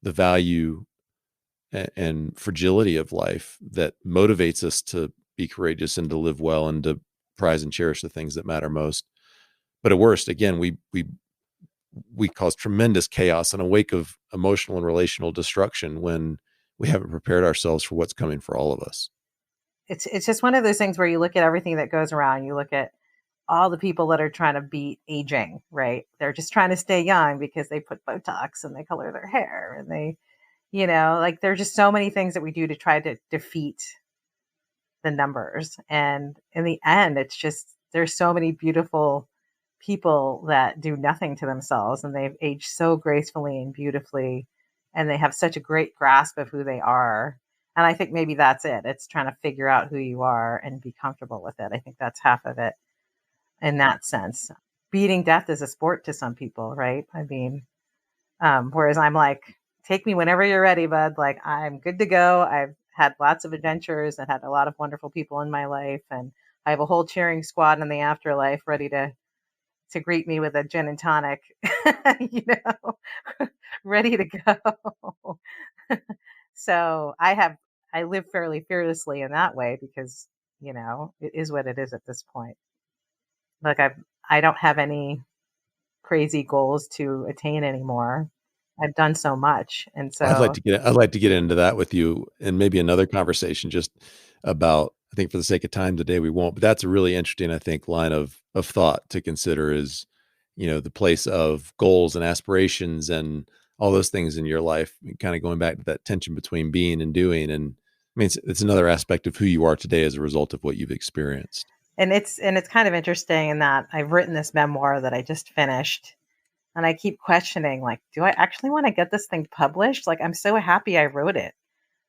the value and fragility of life that motivates us to be courageous and to live well and to prize and cherish the things that matter most. But at worst, again, we cause tremendous chaos in a wake of emotional and relational destruction when we haven't prepared ourselves for what's coming for all of us. It's just one of those things where you look at everything that goes around. You look at all the people that are trying to beat aging, right? They're just trying to stay young because they put Botox and they color their hair and they, like there's just so many things that we do to try to defeat the numbers. And in the end, it's just, there's so many beautiful people that do nothing to themselves and they've aged so gracefully and beautifully. And they have such a great grasp of who they are. And I think maybe that's it. It's trying to figure out who you are and be comfortable with it. I think that's half of it in that sense. Beating death is a sport to some people, right? I mean, whereas I'm like, take me whenever you're ready, bud. Like, I'm good to go. I've had lots of adventures and had a lot of wonderful people in my life. And I have a whole cheering squad in the afterlife ready to greet me with a gin and tonic, ready to go. So I live fairly fearlessly in that way because, it is what it is at this point. Like I don't have any crazy goals to attain anymore. I've done so much. And I'd so like to get into that with you and maybe another conversation just about, I think for the sake of time today, we won't, but that's a really interesting, I think, line of thought to consider is, the place of goals and aspirations and all those things in your life, kind of going back to that tension between being and doing. And I mean, it's another aspect of who you are today as a result of what you've experienced. and it's kind of interesting in that I've written this memoir that I just finished. And I keep questioning, like, do I actually want to get this thing published? Like, I'm so happy I wrote it.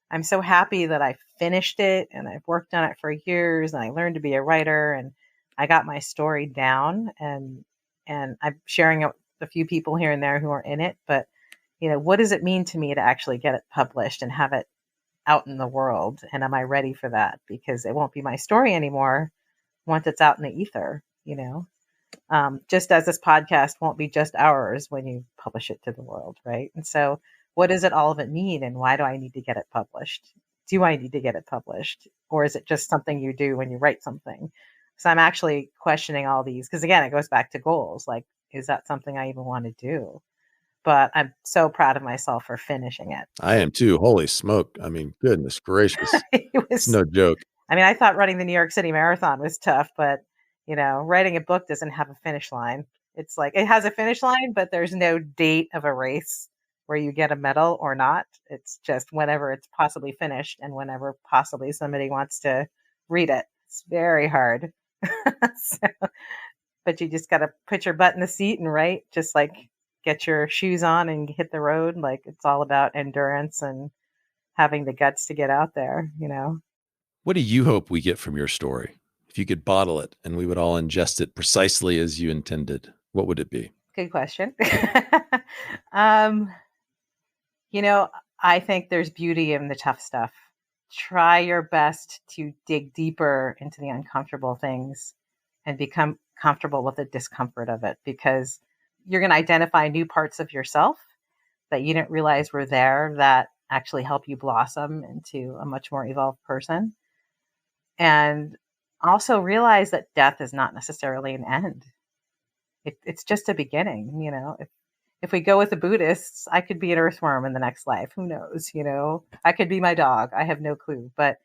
I'm so happy that I finished it and I've worked on it for years and I learned to be a writer and I got my story down and I'm sharing it with a few people here and there who are in it. But, what does it mean to me to actually get it published and have it out in the world? And am I ready for that? Because it won't be my story anymore once it's out in the ether, just as this podcast won't be just ours when you publish it to the world, right? And so what does it all of it mean and why do I need to get it published? Do I need to get it published? Or is it just something you do when you write something? So I'm actually questioning all these because again, it goes back to goals. Like, is that something I even want to do? But I'm so proud of myself for finishing it. I am too. Holy smoke. I mean, goodness gracious. It It's was, no joke. I mean, I thought running the New York City Marathon was tough, but writing a book doesn't have a finish line. It's like it has a finish line, but there's no date of a race where you get a medal or not. It's just whenever it's possibly finished and whenever possibly somebody wants to read it. It's very hard. So, but you just got to put your butt in the seat and write, just like get your shoes on and hit the road. Like it's all about endurance and having the guts to get out there. What do you hope we get from your story? If you could bottle it and we would all ingest it precisely as you intended, what would it be? Good question. um, I think there's beauty in the tough stuff. Try your best to dig deeper into the uncomfortable things and become comfortable with the discomfort of it because you're going to identify new parts of yourself that you didn't realize were there that actually help you blossom into a much more evolved person. And also realize that death is not necessarily an end. It's just a beginning. If we go with the Buddhists, I could be an earthworm in the next life. Who knows? I could be my dog. I have no clue. But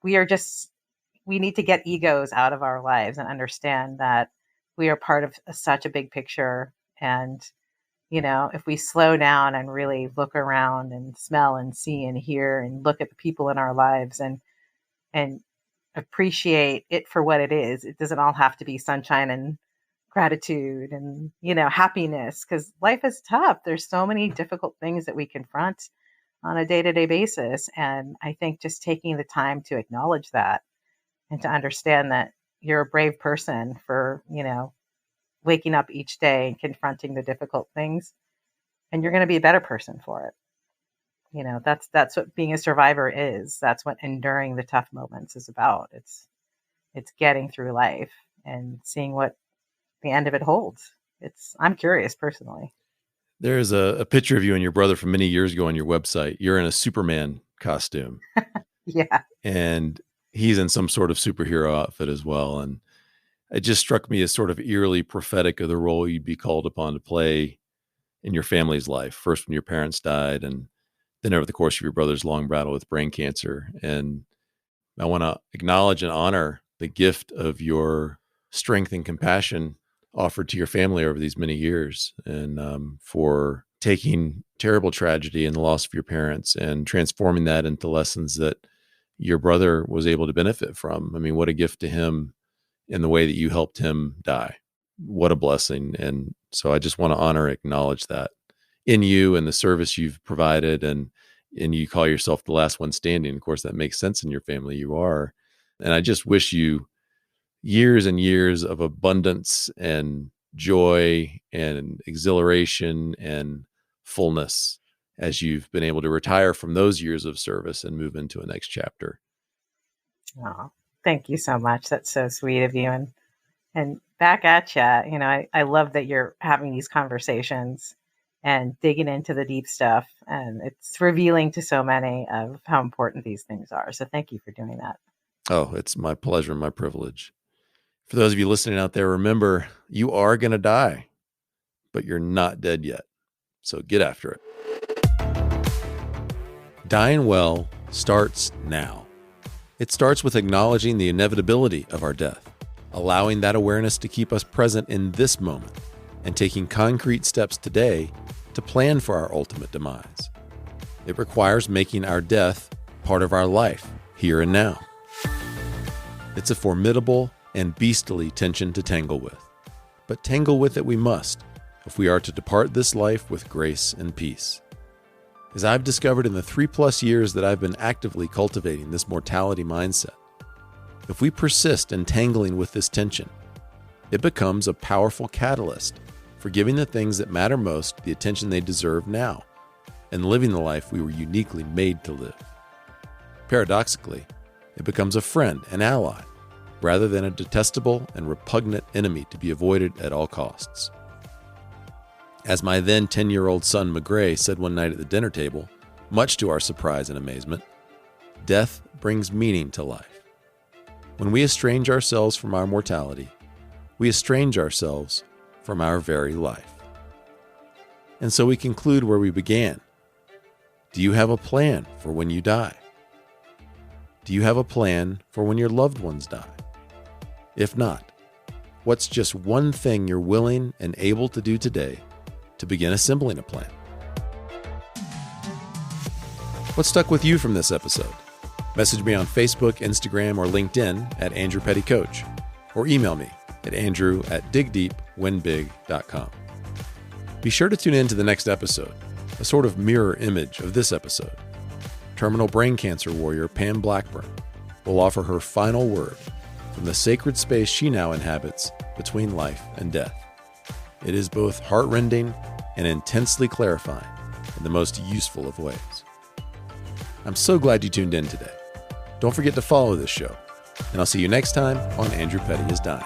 we need to get egos out of our lives and understand that we are part of such a big picture. And, if we slow down and really look around and smell and see and hear and look at the people in our lives and appreciate it for what it is. It doesn't all have to be sunshine and gratitude and, happiness, because life is tough. There's so many difficult things that we confront on a day-to-day basis. And I think just taking the time to acknowledge that and to understand that you're a brave person for, waking up each day and confronting the difficult things, and you're going to be a better person for it. That's what being a survivor is. That's what enduring the tough moments is about. It's getting through life and seeing what the end of it holds. I'm curious personally. There's a picture of you and your brother from many years ago on your website. You're in a Superman costume. Yeah. And he's in some sort of superhero outfit as well. And it just struck me as sort of eerily prophetic of the role you'd be called upon to play in your family's life. First when your parents died, and then over the course of your brother's long battle with brain cancer. And I want to acknowledge and honor the gift of your strength and compassion offered to your family over these many years, and for taking terrible tragedy and the loss of your parents and transforming that into lessons that your brother was able to benefit from. I mean, what a gift to him in the way that you helped him die. What a blessing. And so I just want to honor and acknowledge that in you and the service you've provided. And you call yourself the last one standing. Of course, that makes sense in your family. You are. And I just wish you years and years of abundance and joy and exhilaration and fullness as you've been able to retire from those years of service and move into a next chapter. Oh, thank you so much. That's so sweet of you. And back at you, I love that you're having these conversations and digging into the deep stuff. And it's revealing to so many of how important these things are. So thank you for doing that. Oh, it's my pleasure and my privilege. For those of you listening out there, remember, you are going to die, but you're not dead yet. So get after it. Dying well starts now. It starts with acknowledging the inevitability of our death, allowing that awareness to keep us present in this moment, and taking concrete steps today to plan for our ultimate demise. It requires making our death part of our life, here and now. It's a formidable and beastly tension to tangle with, but tangle with it we must if we are to depart this life with grace and peace. As I've discovered in the 3+ years that I've been actively cultivating this mortality mindset, if we persist in tangling with this tension, it becomes a powerful catalyst for giving the things that matter most the attention they deserve now, and living the life we were uniquely made to live. Paradoxically, it becomes a friend and ally, rather than a detestable and repugnant enemy to be avoided at all costs. As my then 10-year-old son McGray said one night at the dinner table, much to our surprise and amazement, death brings meaning to life. When we estrange ourselves from our mortality, we estrange ourselves from our very life. And so we conclude where we began. Do you have a plan for when you die? Do you have a plan for when your loved ones die? If not, what's just one thing you're willing and able to do today to begin assembling a plan? What stuck with you from this episode? Message me on Facebook, Instagram, or LinkedIn at Andrew Petty Coach, or email me at andrew@digdeepwinbig.com. Be sure to tune in to the next episode, a sort of mirror image of this episode. Terminal brain cancer warrior Pam Blackburn will offer her final word from the sacred space she now inhabits between life and death. It is both heartrending and intensely clarifying in the most useful of ways. I'm so glad you tuned in today. Don't forget to follow this show, and I'll see you next time on Andrew Petty is Dying.